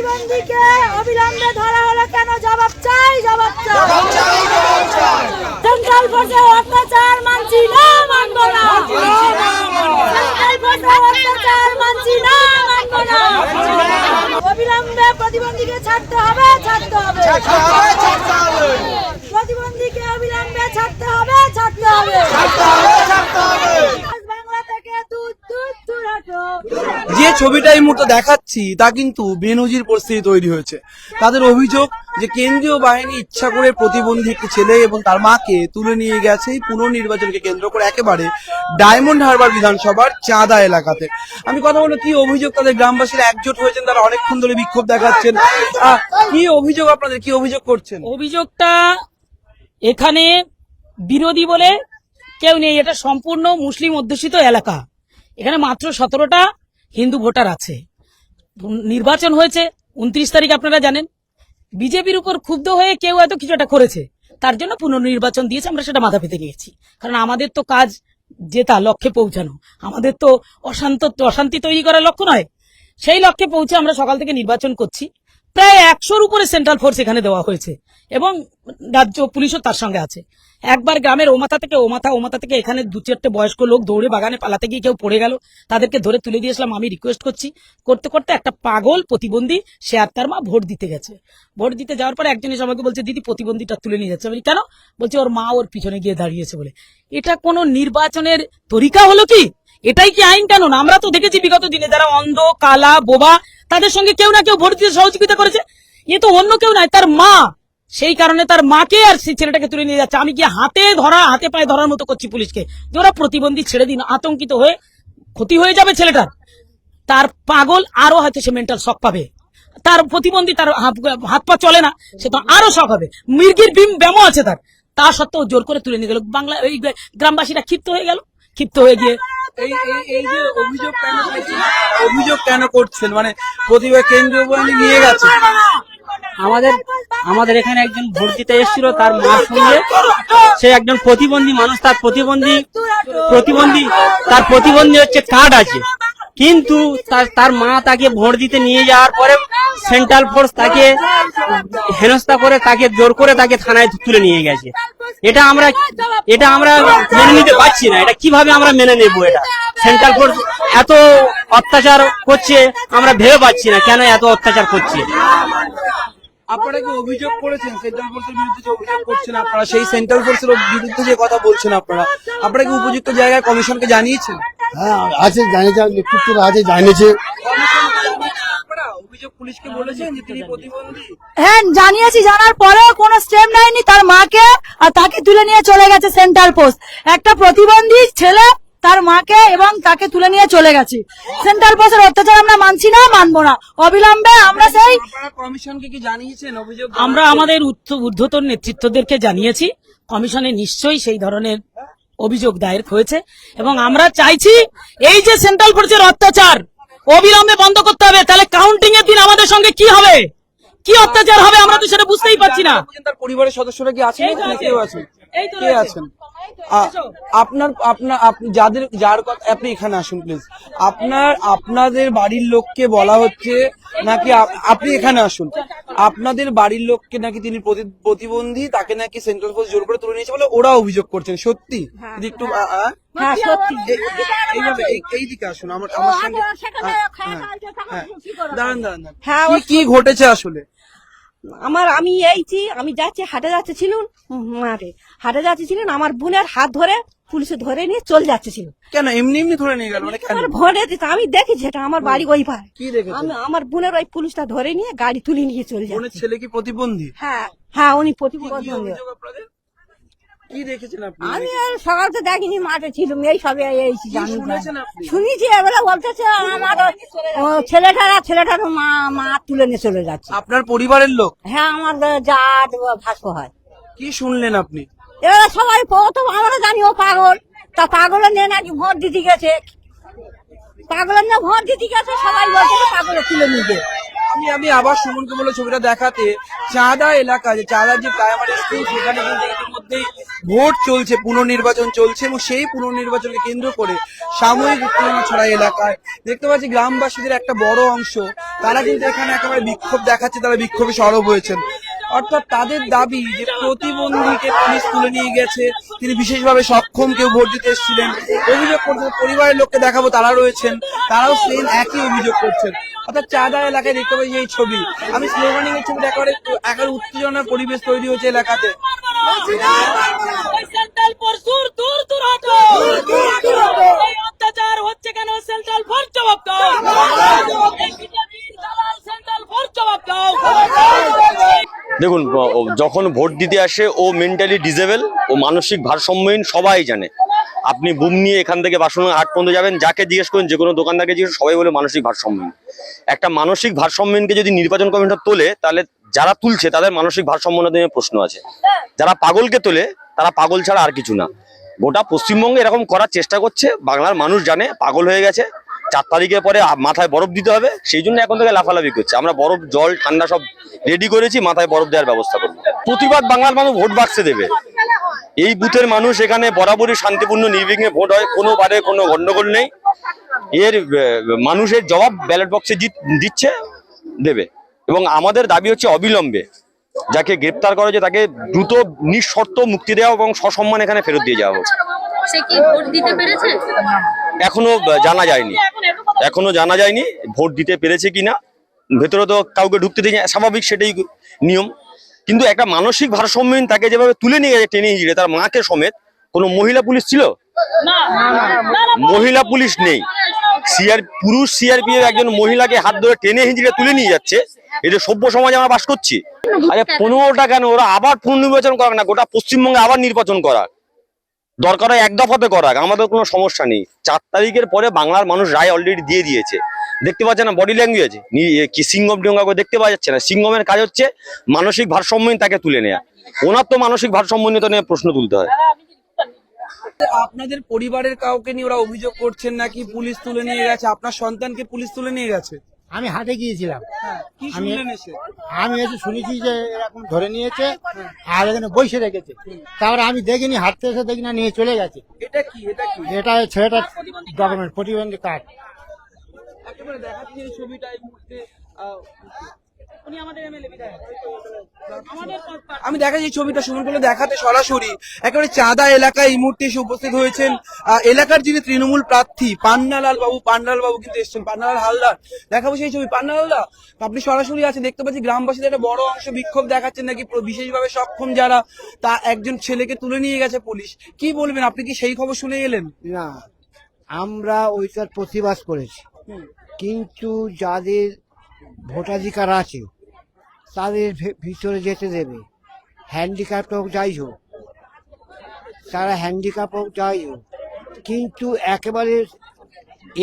প্রতিবন্ধীকে অবিলম্বে ধরা হলো কেন? জবাব চাই, জবাব চাই। সেন্ট্রাল ফোর্সের অত্যাচার মানছি না, মানব না। সেন্ট্রাল ফোর্সের অত্যাচার মানছি না, মানব না। অবিলম্বে প্রতিবন্ধীকে ছাড়তে হবে, ছাড়তে হবে। প্রতিবন্ধীকে অবিলম্বে ছাড়তে হবে, ছাড়তে হবে। বাংলা থেকে দুধ দুধ দূর হটো। যে ছবিটা এই মুহূর্তে দেখাচ্ছি তা কিন্তু বেনজির পরিস্থিতি তৈরি হয়েছে। তাদের অভিযোগ যে কেন্দ্রীয় বাহিনী ইচ্ছা করে প্রতিবন্ধী একটি ছেলে এবং তার মাকে তুলে নিয়ে গেছে এই পুনর্নির্বাচনকে কেন্দ্র করে একেবারে ডায়মন্ড হারবার বিধানসভার চাঁদা এলাকাতে। আমি কথা বলবো কি অভিযোগ, তাদের গ্রামবাসীরা একজোট হয়েছেন, তারা অনেকক্ষণ ধরে বিক্ষোভ দেখাচ্ছেন। কি অভিযোগ আপনাদের, কি অভিযোগ করছেন? অভিযোগটা এখানে বিরোধী বলে কেউ নেই, এটা সম্পূর্ণ মুসলিম অধ্যুষিত এলাকা। এখানে মাত্র 17টা হিন্দু ভোটার আছে। নির্বাচন হয়েছে 29 তারিখ, আপনারা জানেন। বিজেপির উপর ক্ষুব্ধ হয়ে কেউ হয়তো কিছু একটা করেছে, তার জন্য পুনর্নির্বাচন দিয়েছে। আমরা সেটা মাথা পেতে নিয়েছি, কারণ আমাদের তো কাজ জেতা, লক্ষ্যে পৌঁছানো। আমাদের তো অশান্তি তৈরি করার লক্ষ্য নয়। সেই লক্ষ্যে পৌঁছে আমরা সকাল থেকে নির্বাচন করছি। প্রায় 100-র উপরে সেন্ট্রাল ফোর্স এখানে দেওয়া হয়েছে এবং রাজ্য পুলিশও তার সঙ্গে আছে। একবার গ্রামের ও মাথা থেকে এখানে 2-4টে বয়স্ক লোক দৌড়ে বাগানে পালাতে গিয়ে কেউ পড়ে গেল, তাদেরকে ধরে তুলে দিয়েছিলাম। আমি রিকোয়েস্ট করছি, করতে করতে একটা পাগল প্রতিবন্ধী, সে আর তার মা ভোট দিতে গেছে। ভোট দিতে যাওয়ার পরে একজন এসে আমাকে বলছে, দিদি প্রতিবন্ধীটা তুলে নিয়ে যাচ্ছে। বলি কেন? বলছে ওর মা ওর পিছনে গিয়ে দাঁড়িয়েছে বলে। এটা কোনো নির্বাচনের তরিকা হলো কি? এটাই কি আইন কানুন? আমরা তো দেখেছি বিগত দিনে যারা অন্ধ, কালা, বোবা, তাদের সঙ্গে কেউ না কেউ ভোট দিতে সহযোগিতা করেছে। এ তো অন্য কেউ নয়, তার মা। সেই কারণে তার মাকে আর সেই ছেলেটাকে তুলে নিয়ে যাচ্ছে। আমি কি হাতে পায়ে ধরার মতো করছি পুলিশকে, যে ওরা প্রতিবন্ধী ছেড়ে দিন, আতঙ্কিত হয়ে ক্ষতি হয়ে যাবে ছেলেটার। তার পাগল আরো হয়তো সে মেন্টাল শক পাবে। তার প্রতিবন্ধী, তার হাত পা চলে না, সে তো আরো শক হবে। মির্গির ব্যামো আছে তার, তা সত্ত্বেও জোর করে তুলে নিয়ে গেল। বাংলা এই গ্রামবাসীরা ক্ষিপ্ত হয়ে গেল, ক্ষিপ্ত হয়ে গিয়ে এই যে অভিযোগ কেন করছেন, মানে প্রতিভা কেন্দ্রীয় বাহিনী নিয়ে গেছে। আমাদের এখানে একজন ভোট দিতে এসেছিল, তার মার সঙ্গে সে একজন প্রতিবন্ধী মানুষ, তার প্রতিবন্ধী হচ্ছে কার্ড আছে, কিন্তু তার মা তাকে ভোট দিতে নিয়ে যাওয়ার পরে সেন্ট্রাল ফোর্স তাকে হেনস্থা করে, তাকে জোর করে তাকে থানায় তুলে নিয়ে গেছে। এটা আমরা মেনে নিতে পারছি না। এটা কিভাবে আমরা মেনে নেব? এটা সেন্ট্রাল ফোর্স এত অত্যাচার করছে, আমরা ভেবে পাচ্ছি না কেন এত অত্যাচার করছে। আপনারা কি অভিযোগ করেছেন সেন্ট্রাল ফোর্সের বিরুদ্ধে? যে অভিযোগ করছেন আপনারা, সেই সেন্ট্রাল ফোর্সের বিরুদ্ধে যে কথা বলছেন আপনারা কি উপযুক্ত জায়গায় কমিশনকে জানিয়েছেন? হ্যাঁ আছে, জানিয়েছে, নেতৃত্ব আছে, জানিয়েছে। অভিযোগ পুলিশকে বলেছেন যে তিনি প্রতিবন্ধী? হ্যাঁ জানিয়েছি, জানার পরেও কোনো স্টেপ নেয়নি। তার মাকে আর তাকে তুলে নিয়ে চলে গেছে সেন্ট্রাল ফোর্স। একটা প্রতিবন্ধী ছেলে তার মাকে এবং তাকে তুলে নিয়ে চলে গেছে। সেন্ট্রাল ফোর্সের অত্যাচার আমরা মানছি না, মানবো না। অবিলম্বে আমরা সেই কমিশনকে কি জানিয়েছেন অভিযোগ? আমরা আমাদের ঊর্ধ্বতন নেতৃত্বদেরকে জানিয়েছি। কমিশনে নিশ্চয়ই সেই ধরনের অভিযোগ দায়ের হয়েছে এবং আমরা চাইছি এই যে সেন্ট্রাল ফোর্সের অত্যাচার অবিলম্বে বন্ধ করতে হবে। তাহলে কাউন্টিং এর দিন আমাদের সঙ্গে কি হবে, কি অত্যাচার হবে, আমরা তো সেটা বুঝতেই পারছি না। তার পরিবারের সদস্যরা কি আছেন? কেউ আছেন? কে আছেন? যার কথা আপনি এখানে আসুন প্লিজ। আপনাদের বাড়ির লোককে বলা হচ্ছে নাকি আপনি এখানে আসুন, আপনাদের বাড়ির লোককে নাকি তিনি প্রতিবন্ধী, তাকে নাকি সেন্ট্রাল ফোর্স জোর করে তুলে নিয়েছে বলে ওরা অভিযোগ করছেন। সত্যি? একটু এইভাবে এইদিকে আসুন আমার সঙ্গে। দাঁড়ান, কি ঘটেছে আসলে? আমি যাচ্ছি, হাটে যাচ্ছিলাম, আমার বোনের হাত ধরে পুলিশে ধরে নিয়ে চলে যাচ্ছিল। কেন এমনি ধরে নিয়ে গেল? মানে ভোটে দিতে আমি দেখেছি, এটা আমার বাড়ি ওই পারে। কি দেখেছেন? আমার বোনের ওই পুলিশটা ধরে নিয়ে গাড়ি তুলে নিয়ে চলে যায়। বোনের ছেলে কি প্রতিবন্ধী? হ্যাঁ উনি প্রতিবন্ধী। কি দেখেছেন আপনি? আমি সকাল তো দেখিনি, মাঠে ছিলাম, এই সবে শুনেছি। এবারে বলতেছে আমার ছেলেটার মা তুলে নিয়ে চলে যাচ্ছে। আপনার পরিবারের লোক? হ্যাঁ, আমার যা ভাস্কো হয়। কি শুনলেন আপনি? এবারে সবাই প্রথম আমরা জানি ও পাগল, তা পাগলের নিয়ে নাকি ভোট দিতে গেছে, সবাই বলছে পাগলের তুলে নিবে। আমি আবার সুমনকে বলে ছবিটা দেখাতে, চাঁদা এলাকা, যে চাঁদার যে প্রাইমারি স্কুল, সেখানে কিন্তু ইতিমধ্যে ইতিমধ্যেই ভোট চলছে, পুনর্নির্বাচন চলছে এবং সেই পুনর্নির্বাচনকে কেন্দ্র করে সাময়িক উত্তেজনা ছড়ায় এলাকায়। দেখতে পাচ্ছি গ্রামবাসীদের একটা বড় অংশ তারা কিন্তু এখানে একেবারে বিক্ষোভ দেখাচ্ছে, তারা বিক্ষোভে সরব হয়েছেন। অর্থাৎ তাদের দাবি যে প্রতিবন্ধীকে পুলিশ তুলে নিয়ে গেছে, তিনি বিশেষভাবে সক্ষম কেউ ভোট দিতে এসেছিলেন, অভিযোগ করছেন। পরিবারের লোককে দেখাবো, তারা রয়েছেন, তারাও সেম একই অভিযোগ করছেন। অর্থাৎ চাঁদা এলাকায় দেখতে পাচ্ছি এই ছবি, আমি স্লোগানিং এর ছবিটা একেবারে উত্তেজনার পরিবেশ তৈরি হয়েছে এলাকাতে। সেন্ট্রাল ফোর্স দূর দূর দূর হটো, এই অত্যাচার হচ্ছে কেন? সেন্ট্রাল ফোর্স জবাব দাও, এই বিজেপির দালাল সেন্ট্রাল ফোর্স জবাব দাও। দেখুন, যখন ভোট দিতে আসে ও মেন্টালি ডিজেবল, ও মানসিক ভারসাম্যহীন, সবাই জানে। আপনি বুম নিয়ে এখান থেকে বাসুন হাট পর্যন্ত যাবেন, যাকে জিজ্ঞেস করেন, যে কোনো দোকানদারকে জিজ্ঞেস, সবাই বলে মানসিক ভারসাম্যহীন। একটা মানসিক ভারসাম্যহীনকে যদি নির্বাচন কমিশন তোলে, তাহলে যারা তুলছে তাদের মানসিক ভারসাম্য নিয়ে প্রশ্ন আছে। যারা পাগলকে তোলে তারা পাগল ছাড়া আর কিছু না। গোটা পশ্চিমবঙ্গে এরকম করার চেষ্টা করছে, বাংলার মানুষ জানে পাগল হয়ে গেছে। 4 তারিখের পরে মাথায় বরফ দিতে হবে, সেই জন্য এখন থেকে লাফালাফি করছে। আমরা বরফ, জল, ঠান্ডা সব রেডি করেছি, মাথায় বরফ দেওয়ার ব্যবস্থা করবো। প্রতিবাদ বাংলার মানুষ ভোট বাক্সে দেবে। এই বুথের মানুষ এখানে বরাবরই শান্তিপূর্ণ নির্বিঘ্নে ভোট হয়, কোনোবারে কোনো গন্ডগোল নেই। এর মানুষের জবাব ব্যালট বক্সে দিচ্ছে, দেবে। এবং আমাদের দাবি হচ্ছে অবিলম্বে যাকে গ্রেপ্তার করা হয়েছে তাকে দ্রুত নিঃশর্ত মুক্তি দেওয়া এবং সসম্মান এখানে ফেরত দিয়ে যাওয়া হোক। সে কি ভোট দিতে পেরেছে? এখনো জানা যায়নি ভোট দিতে পেরেছে কিনা। ভেতরে তো কাউকে ঢুকতে দিয়ে স্বাভাবিক, সেটাই নিয়ম। কিন্তু একটা মানসিক ভারসাম্যহীন তাকে যেভাবে তুলে নিয়ে গেছে টেনে হিঁচড়ে, তার মাকে সমেত, কোনো মহিলা পুলিশ ছিল? মহিলা পুলিশ নেই। পুরুষ সিআরপিএফ একজন মহিলাকে হাত ধরে টেনে হিঁচড়ে তুলে নিয়ে যাচ্ছে। এটা সভ্য সমাজে আমরা বাস করছি? আরে 15টা কেন, ওরা আবার পুনর্নির্বাচন করাক না, গোটা পশ্চিমবঙ্গে আবার নির্বাচন করাক, দরকার হয় এক দফাতে করাক, আমাদের কোনো সমস্যা নেই। 4 তারিখের পরে বাংলার মানুষ রায় অলরেডি দিয়ে দিয়েছে। দেখতে পাচ্ছে না বডি ল্যাঙ্গুয়েজ কি সিঙ্গম টিঙ্গা করে দেখতে পাওয়া যাচ্ছে না? সিঙ্গমের কাজ হচ্ছে মানসিক ভারসাম্যহীন তাকে তুলে নেয়া। ওনার তো মানসিক ভারসাম্যহীনতা নিয়ে প্রশ্ন তুলতে হয়। আপনাদের পরিবারের কাউকে নিয়ে ওরা অভিযোগ করছেন নাকি পুলিশ তুলে নিয়ে গেছে, আপনার সন্তানকে পুলিশ তুলে নিয়ে গেছে? আমি হাটে গিয়েছিলাম, কি শুনলেন এসে? আমি এসে শুনেছি যে এরকম ধরে নিয়েছে আর এখানে বসে রেখেছে। তারপরে আমি দেখিনি, হাঁটতে এসে দেখি না, নিয়ে চলে গেছে। এটা কি? এটা ছেলেটার ডকুমেন্ট, প্রতিবন্ধী কার্ড। একেবারে দেখাচ্ছি এই ছবিটা এই মুহূর্তে। উনি আমাদের এমএলএ বিধায়ক, আমি দেখাচ্ছি এই ছবিটা সুমন বলে দেখাতে সরাসরি একেবারে চাঁদা এলাকায় এই মুহূর্তে এসে উপস্থিত হয়েছেন এলাকার যিনি তৃণমূল প্রার্থী পান্নালাল বাবু কিন্তু এসছেন, পান্নালাল হালদার। দেখাবো সেই ছবি। পান্নালাল দা, আপনি সরাসরি আছে, দেখতে পাচ্ছি গ্রামবাসীদের একটা বড় অংশ বিক্ষোভ দেখাচ্ছেন নাকি বিশেষভাবে সক্ষম যারা, তা একজন ছেলেকে তুলে নিয়ে গেছে পুলিশ। কি বলবেন, আপনি কি সেই খবর শুনে এলেন? না, আমরা ওইটার প্রতিবাদ করেছি, কিন্তু যাদের ভোটাধিকার আছে তাদের ভিতরে যেতে দেবে। হ্যান্ডিক্যাপ হোক যাই হোক, তারা হ্যান্ডিক্যাপ হোক যাই হোক, কিন্তু একেবারে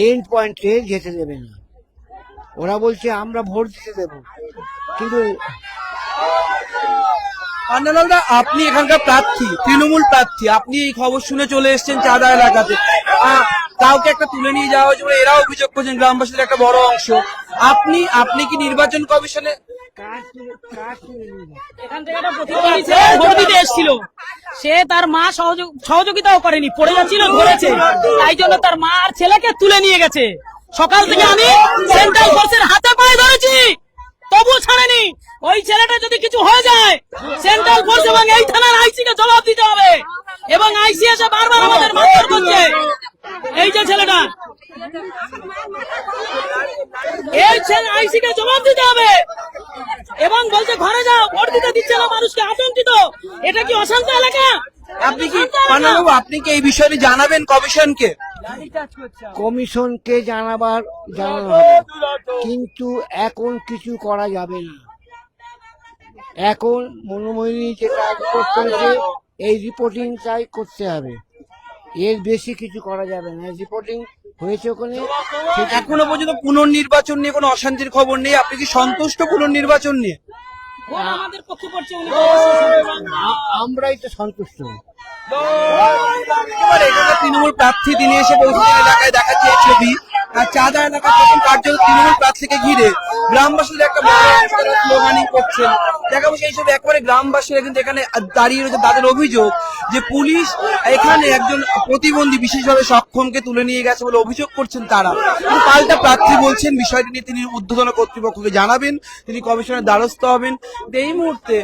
এন্ড পয়েন্টে যেতে দেবে না। ওরা বলছে আমরা ভোট দিতে দেব, কিন্তু পান্নালাল দা, আপনি এখানকার প্রার্থী, তৃণমূল প্রার্থী, আপনি এই খবর শুনে চলে এসেছেন চাঁদা এলাকাতে, কাউকে একটা তুলে নিয়ে যাওয়া হয়েছে বলে এরা অভিযোগ করছেন, গ্রামবাসীদের একটা বড় অংশ। আপনি কি নির্বাচন কমিশনে এখান থেকে একটা প্রতিবন্ধী ছেলে ভোট দিতে এসেছিল, সে তার মা সহযোগিতাও করেনি, পড়ে যাচ্ছিল, ধরেছে, তাই জন্য তার মা আর ছেলেকে তুলে নিয়ে গেছে। সকাল থেকে আমি সেন্ট্রাল ফোর্সের হাতে পায়ে ধরেছি, তবু ছাড়েনি। ওই ছেলেটা যদি কিছু হয়ে যায়, সেন্ট্রাল ফোর্স এবং এই থানার আইসি কে জবাব দিতে হবে। এবং আইসি এসে বারবার আমাদের মারধর করছে। এই যে ছেলেটা, এই আইসি কে জবাব দিতে হবে এবং বলছে ঘরে যাও, ভোট দিতে দিচ্ছে না মানুষকে, আতঙ্কিত। এটা কি অশান্ত এলাকা? আপনি কি পান্নালাল বাবু, আপনি কি এই বিষয়ে জানাবেন কমিশনকে? কমিশনকে জানানো হবে, কিন্তু এখন কিছু করা যাবে না। এখন মনোময়ী যেটা রিপোর্ট করেছে, এই রিপোর্টিং চাই করতে হবে, এর বেশি কিছু করা যাবে না। রিপোর্টিং হয়েছে ওখানে। এখনো পর্যন্ত পুনর্নির্বাচন নিয়ে কোনো অশান্তির খবর নেই, আপনি কি সন্তুষ্ট পুনর্নির্বাচন নিয়ে? আমাদের পক্ষে পড়ছে, আমরাই তো সন্তুষ্ট। তৃণমূল প্রার্থী তিনি এসে পৌঁছেছেন এলাকায়, দেখাচ্ছে এই ছবি। চাঁদা এলাকা থেকে কার্যত তৃণমূল প্রার্থীকে ঘিরে গ্রামবাসীদের একটা স্লোগানিং করছেন। দেখাবো সেই সব একবারে গ্রামবাসীরা কিন্তু এখানে দাঁড়িয়ে রয়েছে। তাদের অভিযোগ যে পুলিশ এখানে একজন প্রতিবন্ধী বিশেষভাবে সক্ষমকে তুলে নিয়ে গেছে বলে অভিযোগ করছেন তারা। কিন্তু পাল্টা প্রার্থী বলছেন বিষয়টি নিয়ে তিনি ঊর্ধ্বতন কর্তৃপক্ষকে জানাবেন, তিনি কমিশনের দ্বারস্থ হবেন। এই মুহূর্তে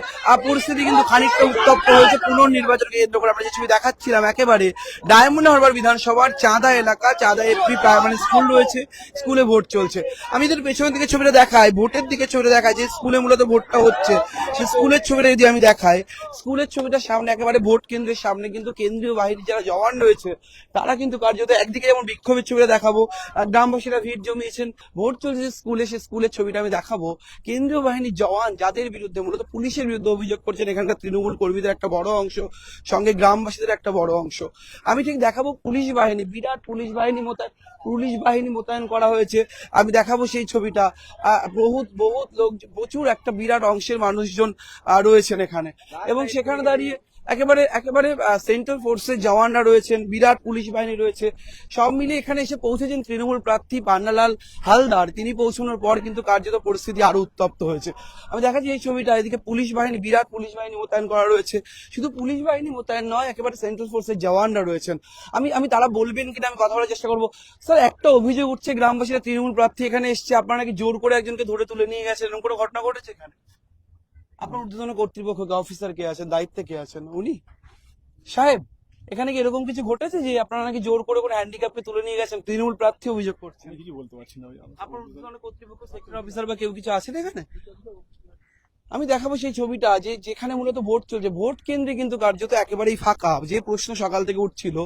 পরিস্থিতি কিন্তু খানিকটা উত্তপ্ত হয়েছে পুনর্নির্বাচনকে কেন্দ্র করে। আমরা যে ছবি দেখাচ্ছিলাম একেবারে ডায়মন্ড হারবার বিধানসভার চাঁদা এলাকা, চাঁদা এফপি প্রাইমারি স্কুল রয়েছে, স্কুলে ভোট চলছে। আমি যদি পেছনের দিকে ছবিটা দেখাই, ভোটের দিকে ছবিটা দেখাই, যে স্কুলে মূলত ভোটটা হচ্ছে সেই স্কুলের ছবিটা যদি আমি দেখাই, স্কুলের ছবিটার সামনে একেবারে ভোট কেন্দ্রের সামনে কিন্তু কেন্দ্রীয় বাহিনীর যারা জওয়ান রয়েছে তারা কিন্তু কার্যত একদিকে যেমন বিক্ষোভের ছবিটা দেখাবো, গ্রামবাসীরা ভিড় জমিয়েছেন, ভোট চলছে যে স্কুলে, সে স্কুলের ছবিটা আমি দেখাবো। কেন্দ্রীয় বাহিনীর জওয়ান যাদের বিরুদ্ধে মূলত পুলিশের বিরুদ্ধে অভিযোগ করছেন এখানকার তৃণমূল কর্মীদের একটা বড় অংশ, সঙ্গে গ্রামবাসীদের একটা বড় অংশ। আমি ঠিক দেখাবো পুলিশ বাহিনী, বিরাট পুলিশ বাহিনী মোতায়েন করা হয়েছে। আমি দেখাবো সেই ছবিটা। বহুত লোক, প্রচুর একটা বিরাট অংশের মানুষজন রয়েছেন এখানে, এবং সেখানে দাঁড়িয়ে একেবারে সেন্ট্রাল ফোর্সের জওয়ানরা রয়েছেন, বিরাট পুলিশ বাহিনী রয়েছে। সব মিলিয়ে এখানে এসে পৌঁছেছেন তৃণমূল প্রার্থী পান্নালাল হালদার। তিনি পৌঁছানোর পর কিন্তু কার্যত পরিস্থিতি আরো উত্তপ্ত হয়েছে। আমি দেখাচ্ছি এই ছবিটা, এদিকে পুলিশ বাহিনী, বিরাট পুলিশ বাহিনী মোতায়েন করা রয়েছে। শুধু পুলিশ বাহিনী মোতায়েন নয়, একেবারে সেন্ট্রাল ফোর্সের জওয়ানরা রয়েছেন। আমি তারা বলবেন কিনা আমি কথা বলার চেষ্টা করবো। স্যার, একটা অভিযোগ উঠছে গ্রামবাসীরা তৃণমূল প্রার্থী এখানে এসছে, আপনারা নাকি জোর করে একজনকে ধরে তুলে নিয়ে গেছেন, এরকম কোনো ঘটনা ঘটেছে এখানে? আপনার ঊর্ধ্বতন কর্তৃপক্ষ অফিসার কে আছেন, দায়িত্বে কে আছেন উনি সাহেব, এখানে কি এরকম কিছু ঘটেছে যে আপনারা নাকি জোর করে করে হ্যান্ডিক্যাপকে তুলে নিয়ে গেছেন? তৃণমূল প্রার্থী অভিযোগ করছেন। কিছু বলতে পারছি না। আপনার ঊর্ধ্বতন কর্তৃপক্ষ, সেক্টর অফিসার বা কেউ কিছু আছেন এখানে? আমি দেখাবো সেই ছবিটা, যেখানে মূলত ভোট চলছে, ভোট কেন্দ্রে কিন্তু কার্যত একেবারেই ফাঁকা। যে প্রশ্ন সকাল থেকে উঠছিল,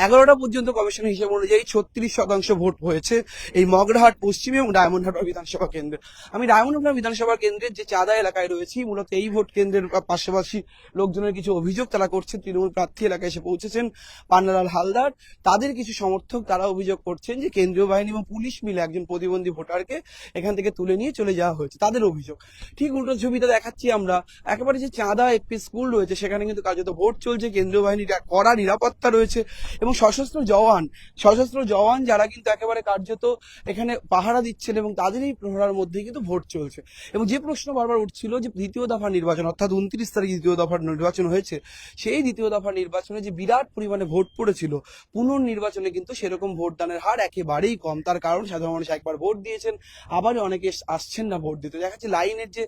11টা পর্যন্ত কমিশনের হিসেব অনুযায়ী 36% ভোট হয়েছে এই মগরাহাট পশ্চিম এবং ডায়মন্ড হারবার বিধানসভা কেন্দ্রে। আমি ডায়মন্ড হারবার বিধানসভা কেন্দ্রের যে চাঁদা এলাকায় রয়েছি, মূলত এই ভোট কেন্দ্রের পাশাপাশি লোকজনের কিছু অভিযোগ তারা করছেন। তৃণমূল প্রার্থী এলাকায় এসে পৌঁছেছেন পান্নালাল হালদার, তাদের কিছু সমর্থক তারা অভিযোগ করছেন যে কেন্দ্রীয় বাহিনী এবং পুলিশ মিলে একজন প্রতিবন্ধী ভোটারকে এখান থেকে তুলে নিয়ে চলে যাওয়া হয়েছে, তাদের অভিযোগ। ঠিক উল্টো ছবিটা দেখাচ্ছি আমরা, একেবারে যে চাঁদা এফপি স্কুল রয়েছে সেখানে কিন্তু কার্যত ভোট চলছে, কেন্দ্রীয় বাহিনীর কড়া নিরাপত্তা রয়েছে এবং সশস্ত্র জওয়ান যারা কিন্তু একেবারে কার্যত এখানে পাহারা দিচ্ছেন, এবং তাদেরই প্রহরার মধ্যেই কিন্তু ভোট চলছে। এবং যে প্রশ্ন বারবার উঠছিল যে দ্বিতীয় দফার নির্বাচন, অর্থাৎ 29 তারিখ দ্বিতীয় দফার নির্বাচন হয়েছে, সেই দ্বিতীয় দফার নির্বাচনে যে বিরাট পরিমাণে ভোট পড়েছিল, পুনর্নির্বাচনে কিন্তু সেরকম ভোটদানের হার একেবারেই কম। তার কারণ সাধারণ মানুষ একবার ভোট দিয়েছেন, আবার অনেকে আসছেন না ভোট দিতে। দেখা যাচ্ছে লাইনের যে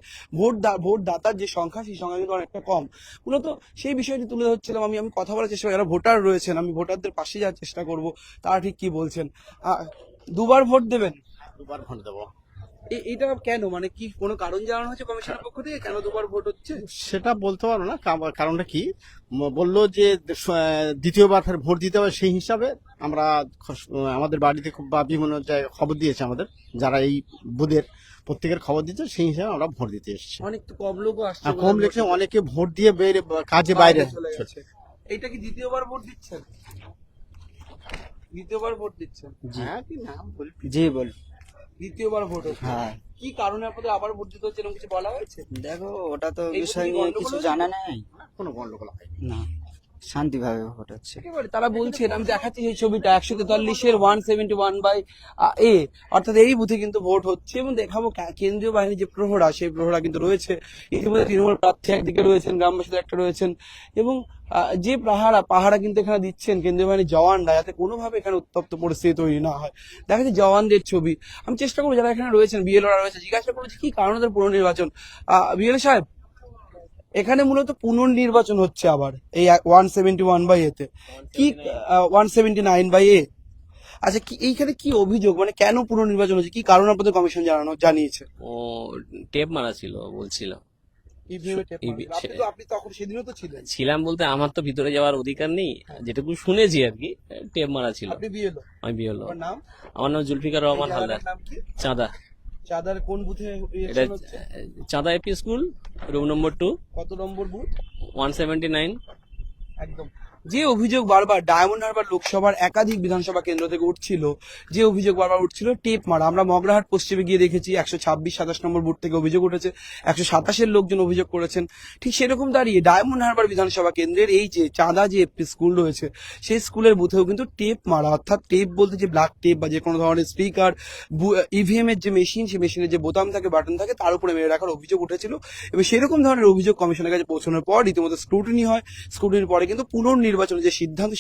ভোটদাতার যে সংখ্যা, সেই সংখ্যা কিন্তু অনেকটা কম। মূলত সেই বিষয়টি তুলে ধরছিলাম। আমি কথা বলার চেষ্টা করি, যারা ভোটার রয়েছেন, আমি ভোটারদের পাশে যাওয়ার চেষ্টা করব, তারা ঠিক কি বলছেন। দুবার ভোট দেবেন? দুবার ভোট দেবো। এটা কেন, মানে কি কোনো কারণ জানানো হয়েছে কমিশনের পক্ষ থেকে কেন দুবার ভোট হচ্ছে? সেটা বলতে পারবো না, কারণটা কি। বললো যে দ্বিতীয়বার ফের ভোট দিতে হবে, সেই হিসাবে আমরা আমাদের বাড়িতে বা বিভিন্ন জায়গায় খবর দিয়েছে, আমাদের যারা এই বুথের প্রত্যেকের খবর দিচ্ছে, সেই হিসাবে আমরা ভোট দিতে এসেছি। অনেক তো কম লোকও আসছে, কম লেখছে, অনেকে ভোট দিয়ে কাজে বাইরে চলে গেছে। এইটা কি দ্বিতীয়বার ভোট দিচ্ছেন? দ্বিতীয়বার ভোট দিচ্ছেন? হ্যাঁ কি না বল। জি বল। দ্বিতীয়বার ভোট হচ্ছে। হ্যাঁ। কি কারণে আপনাদের আবার ভোট দিতে হচ্ছে, এরকম কিছু বলা হয়েছে? দেখো, ওটা তো এই বিষয় বুথে নিয়ে গন্ডগোল কিছু হয়েছে? জানা নেই। কোনো গন্ডগোল হয়নি। না, শান্তিভাবে ভোট হচ্ছে। একেবারে তারা বলছেন, আমি দেখাচ্ছি সেই ছবিটা, 143-এর 171/A, অর্থাৎ এই বুথে কিন্তু ভোট হচ্ছে। এবং দেখাবো কেন্দ্রীয় বাহিনীর যে প্রহরা, সেই প্রহরা কিন্তু রয়েছে। ইতিমধ্যে তৃণমূল প্রার্থী একদিকে রয়েছেন, গ্রামবাসীদের একটা রয়েছেন, এবং যে পাহারা কিন্তু এখানে দিচ্ছেন কেন্দ্রীয় বাহিনীর জওয়ানরা, যাতে কোনোভাবে এখানে উত্তপ্ত পরিস্থিতি তৈরি না হয়। দেখা যাচ্ছে জওয়ানদের ছবি। আমি চেষ্টা করবো যারা এখানে রয়েছেন, বিএলওরা রয়েছে, জিজ্ঞাসা করেছি কি কারণে তাদের পুনর্নির্বাচন। বিএলও সাহেব, এখানে মূলত পুনর্নির্বাচন হচ্ছে আবার এই 171/A তে, কি 179/A। আচ্ছা, কি এইখানে কি অভিযোগ, মানে কেন পুনর্নির্বাচন হচ্ছে, কি কারণ আপনাদের কমিশন জানিয়েছে? ও টেপ মারা ছিল বলছিল। আপনি তখন সেদিনও তো ছিলেন। ছিলাম বলতে আমার তো ভিতরে যাওয়ার অধিকার নেই, যেটুকু শুনেছি আর কি, টেপ মারা ছিল। আপনি বিএলও? আমি বিএলও। আপনার নাম? আমার নাম জুলফিকার রহমান হালদার। নাম কি? চাঁদা। চাঁদার কোন বুথে এটা চাঁদা এপি স্কুল, রুম নম্বর 2। কত নম্বর বুথ? 179। একদম যে অভিযোগ বারবার ডায়মন্ড হারবার লোকসভার একাধিক বিধানসভা কেন্দ্র থেকে উঠছিল, যে অভিযোগ বারবার উঠছিল টেপ মারা, আমরা মগরাহাট পশ্চিমে গিয়ে দেখেছি 126-27 নম্বর বুথ থেকে অভিযোগ উঠেছে, 127-এর লোকজন অভিযোগ করেছেন। ঠিক সেরকম দাঁড়িয়ে ডায়মন্ড হারবার বিধানসভা কেন্দ্রের এই যে চাঁদা যে একটি স্কুল রয়েছে, সেই স্কুলের বুথেও কিন্তু টেপ মারা, অর্থাৎ টেপ বলতে যে ব্ল্যাক টেপ বা যে কোনো ধরনের স্পিকার, ইভিএম এর যে মেশিন, সেই মেশিনের যে বোতাম থাকে, বাটন থাকে, তার উপরে মেরে রাখার অভিযোগ উঠেছিল। এবং সেরকম ধরনের অভিযোগ কমিশনের কাছে পৌঁছানোর পর রীতিমতো স্ক্রুটিনি হয়। স্ক্রুটিনির পরে কিন্তু পুনর্নির্বাচনের যে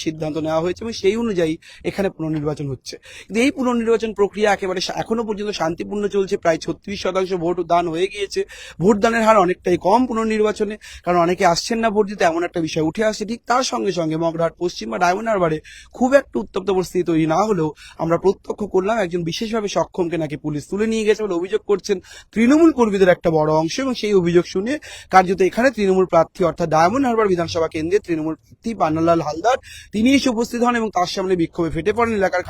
সিদ্ধান্ত নেওয়া হয়েছে এবং সেই অনুযায়ী এখানে পুনর্নির্বাচন হচ্ছে। কিন্তু এই পুনর্নির্বাচন প্রক্রিয়া একেবারে এখনো পর্যন্ত শান্তিপূর্ণ চলছে। প্রায় 36% ভোট দান হয়ে গিয়েছে। ভোট দানের হার অনেকটাই কম পুনর্নির্বাচনে, কারণ অনেকে আসছেন না ভোট দিতে, এমন একটা বিষয় উঠে আসছে। ঠিক তার সঙ্গে সঙ্গে মগরাহাট পশ্চিম বা ডায়মন্ড হারবারে খুব একটা উত্তপ্ত পরিস্থিতি তৈরি না হলেও আমরা প্রত্যক্ষ করলাম একজন বিশেষভাবে সক্ষমকে নাকি পুলিশ তুলে নিয়ে গেছে বলে অভিযোগ করছেন তৃণমূল কর্মীদের একটা বড় অংশ। এবং সেই অভিযোগ শুনে কার্যত এখানে তৃণমূল প্রার্থী, অর্থাৎ ডায়মন্ড হারবার বিধানসভা কেন্দ্রে তৃণমূল প্রার্থী পান্নালাল হালদার, তিনি এসে উপস্থিত হন এবং তার সামনে বিক্ষোভে ফেটে পড়েন এলাকার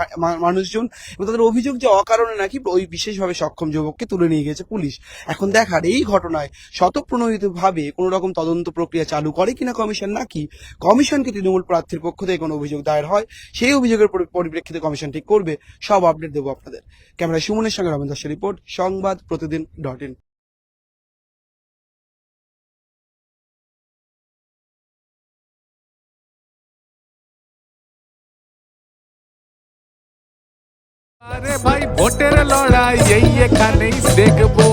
মানুষজন। এবং তাদের অভিযোগ যে অকারণে নাকি ওই বিশেষভাবে সক্ষম যুবককে তুলে নিয়ে গেছে পুলিশ। এখন দেখার এই ঘটনায় স্বতঃপ্রণোদিতভাবে কোন রকম তদন্ত প্রক্রিয়া চালু করে কিনা কমিশন, নাকি কমিশনকে তৃণমূল প্রার্থীর পক্ষ থেকে কোনো অভিযোগ দায়ের হয়, সেই অভিযোগের পরিপ্রেক্ষিতে কমিশন ঠিক করবে। সব আপডেট দেবো আপনাদের। ক্যামেরায় সুমনের সঙ্গে রমেন দাসের রিপোর্ট, সংবাদ প্রতিদিন.in। আরে ভাই ভোটের লড়াই এই এখানেই দেখবো।